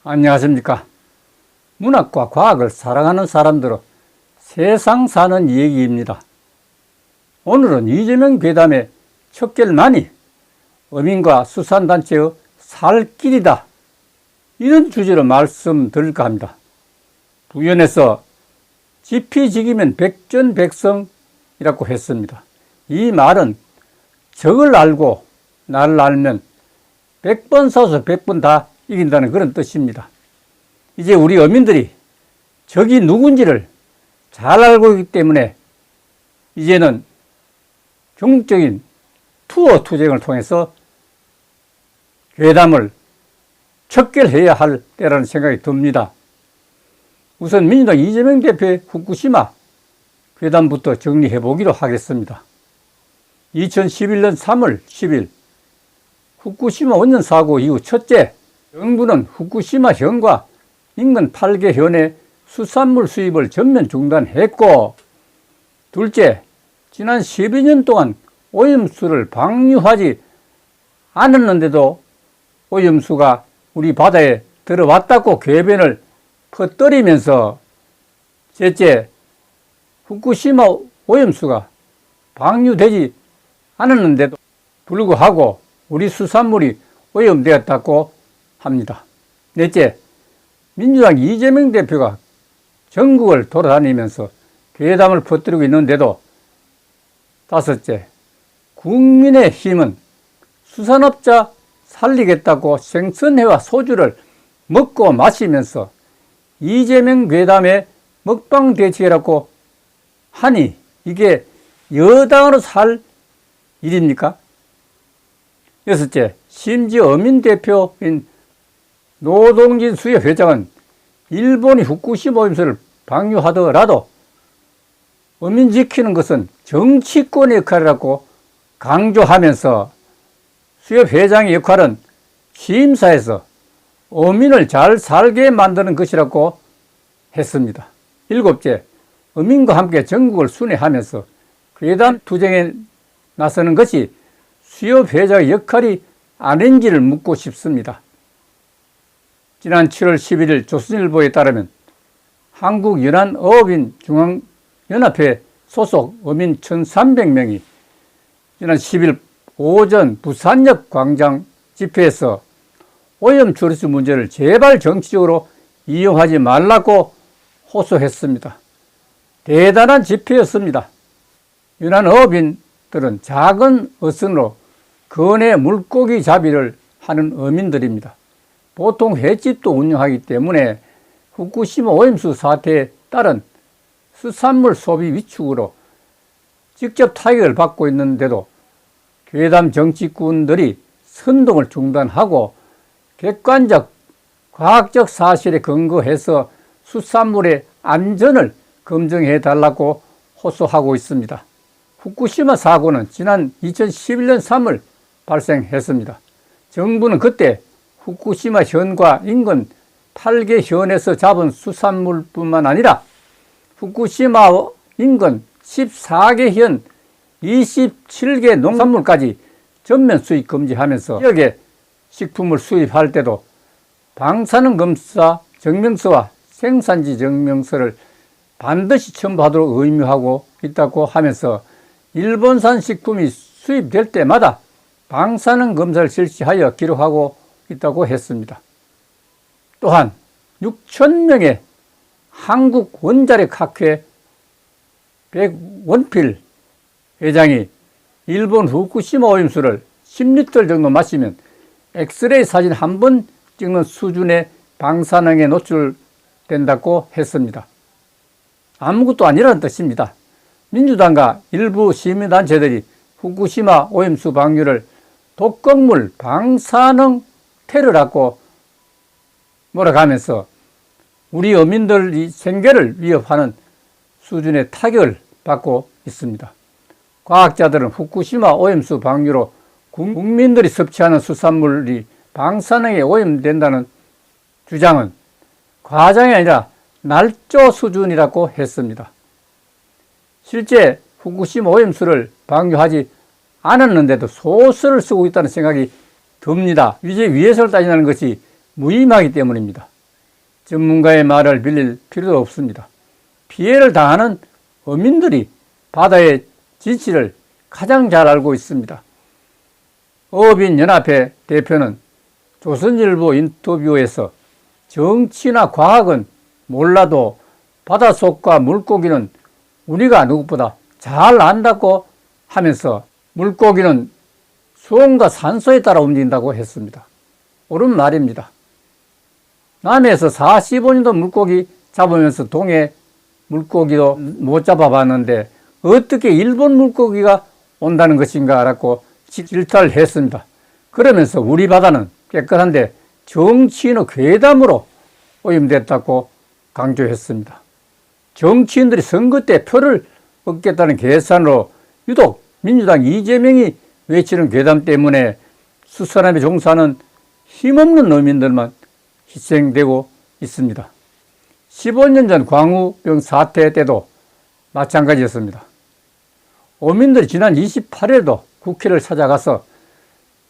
안녕하십니까. 문학과 과학을 사랑하는 사람들은 세상 사는 얘기입니다. 오늘은 이재명 괴담의 척결만이 어민과 수산단체의 살 길이다, 이런 주제로 말씀드릴까 합니다. 부연에서 지피지기면 백전백성이라고 했습니다. 이 말은 적을 알고 나를 알면 100번 싸워서 100번 다 이긴다는 그런 뜻입니다. 이제 우리 어민들이 적이 누군지를 잘 알고 있기 때문에 이제는 종적인 투어 투쟁을 통해서 괴담을 척결해야 할 때라는 생각이 듭니다. 우선 민주당 이재명 대표의 후쿠시마 괴담부터 정리해 보기로 하겠습니다. 2011년 3월 10일 후쿠시마 원전 사고 이후 첫째, 정부는 후쿠시마 현과 인근 8개 현의 수산물 수입을 전면 중단했고, 둘째, 지난 12년 동안 오염수를 방류하지 않았는데도 오염수가 우리 바다에 들어왔다고 궤변을 퍼뜨리면서, 셋째, 후쿠시마 오염수가 방류되지 않았는데도 불구하고 우리 수산물이 오염되었다고 합니다. 넷째, 민주당 이재명 대표가 전국을 돌아다니면서 괴담을 퍼뜨리고 있는데도, 다섯째, 국민의힘은 수산업자 살리겠다고 생선회와 소주를 먹고 마시면서 이재명 괴담의 먹방 대책이라고 하니 이게 여당으로 살 일입니까? 여섯째, 심지어 어민 대표인 노동진 수협 회장은 일본이 후쿠시마 오염수를 방류하더라도 어민 지키는 것은 정치권의 역할이라고 강조하면서 수협 회장의 역할은 취임사에서 어민을 잘 살게 만드는 것이라고 했습니다. 일곱째, 어민과 함께 전국을 순회하면서 괴담 투쟁에 나서는 것이 수협 회장의 역할이 아닌지를 묻고 싶습니다. 지난 7월 11일 조선일보에 따르면 한국연안어업인 중앙연합회 소속 어민 1,300명이 지난 10일 오전 부산역 광장 집회에서 오염 처리수 문제를 제발 정치적으로 이용하지 말라고 호소했습니다. 대단한 집회였습니다. 연안어업인들은 작은 어선으로 근해 물고기 잡이를 하는 어민들입니다. 보통 횟집도 운영하기 때문에 후쿠시마 오염수 사태에 따른 수산물 소비 위축으로 직접 타격을 받고 있는데도 괴담 정치꾼들이 선동을 중단하고 객관적 과학적 사실에 근거해서 수산물의 안전을 검증해 달라고 호소하고 있습니다. 후쿠시마 사고는 지난 2011년 3월 발생했습니다. 정부는 그때 후쿠시마 현과 인근 8개 현에서 잡은 수산물뿐만 아니라 후쿠시마 인근 14개 현 27개 농산물까지 전면 수입 금지하면서 지역에 식품을 수입할 때도 방사능 검사 증명서와 생산지 증명서를 반드시 첨부하도록 의무하고 있다고 하면서 일본산 식품이 수입될 때마다 방사능 검사를 실시하여 기록하고 있다고 했습니다. 또한 6,000명의 한국 원자력 학회 백원필 회장이 일본 후쿠시마 오염수를 10리터 정도 마시면 엑스레이 사진 한 번 찍는 수준의 방사능에 노출된다고 했습니다. 아무것도 아니라는 뜻입니다. 민주당과 일부 시민단체들이 후쿠시마 오염수 방류를 독극물 방사능 테러라고 몰아가면서 우리 어민들의 생계를 위협하는 수준의 타격을 받고 있습니다. 과학자들은 후쿠시마 오염수 방류로 국민들이 섭취하는 수산물이 방사능에 오염된다는 주장은 과장이 아니라 날조 수준이라고 했습니다. 실제 후쿠시마 오염수를 방류하지 않았는데도 소설을 쓰고 있다는 생각이 듭니다. 이제 위해서를 따진다는 것이 무의미하기 때문입니다. 전문가의 말을 빌릴 필요도 없습니다. 피해를 당하는 어민들이 바다의 진실을 가장 잘 알고 있습니다. 어업인연합회 대표는 조선일보 인터뷰에서 정치나 과학은 몰라도 바닷속과 물고기는 우리가 누구보다 잘 안다고 하면서 물고기는 수온과 산소에 따라 움직인다고 했습니다. 옳은 말입니다. 남해에서 45년도 물고기 잡으면서 동해 물고기도 못 잡아봤는데 어떻게 일본 물고기가 온다는 것인가 라고 질타를 했습니다. 그러면서 우리 바다는 깨끗한데 정치인의 괴담으로 오염됐다고 강조했습니다. 정치인들이 선거 때 표를 얻겠다는 계산으로 유독 민주당 이재명이 외치는 괴담 때문에 수산업에 종사하는 힘없는 어민들만 희생되고 있습니다. 15년 전 광우병 사태 때도 마찬가지였습니다. 어민들이 지난 28일에도 국회를 찾아가서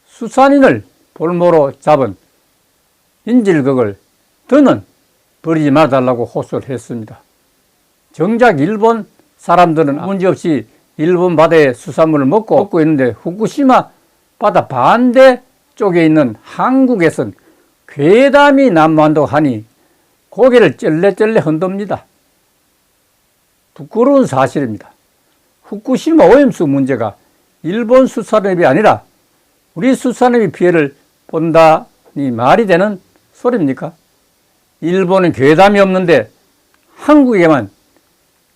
수산인을 볼모로 잡은 인질극을 더는 버리지 말아달라고 호소를 했습니다. 정작 일본 사람들은 문제없이 일본 바다의 수산물을 먹고 있는데 후쿠시마 바다 반대 쪽에 있는 한국에선 괴담이 난무한다고 하니 고개를 쩔레쩔레 흔듭니다. 부끄러운 사실입니다. 후쿠시마 오염수 문제가 일본 수산업이 아니라 우리 수산업이 피해를 본다니 말이 되는 소리입니까? 일본은 괴담이 없는데 한국에만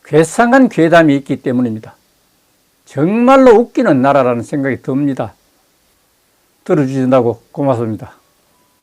괴상한 괴담이 있기 때문입니다. 정말로 웃기는 나라라는 생각이 듭니다. 들어주신다고 고맙습니다.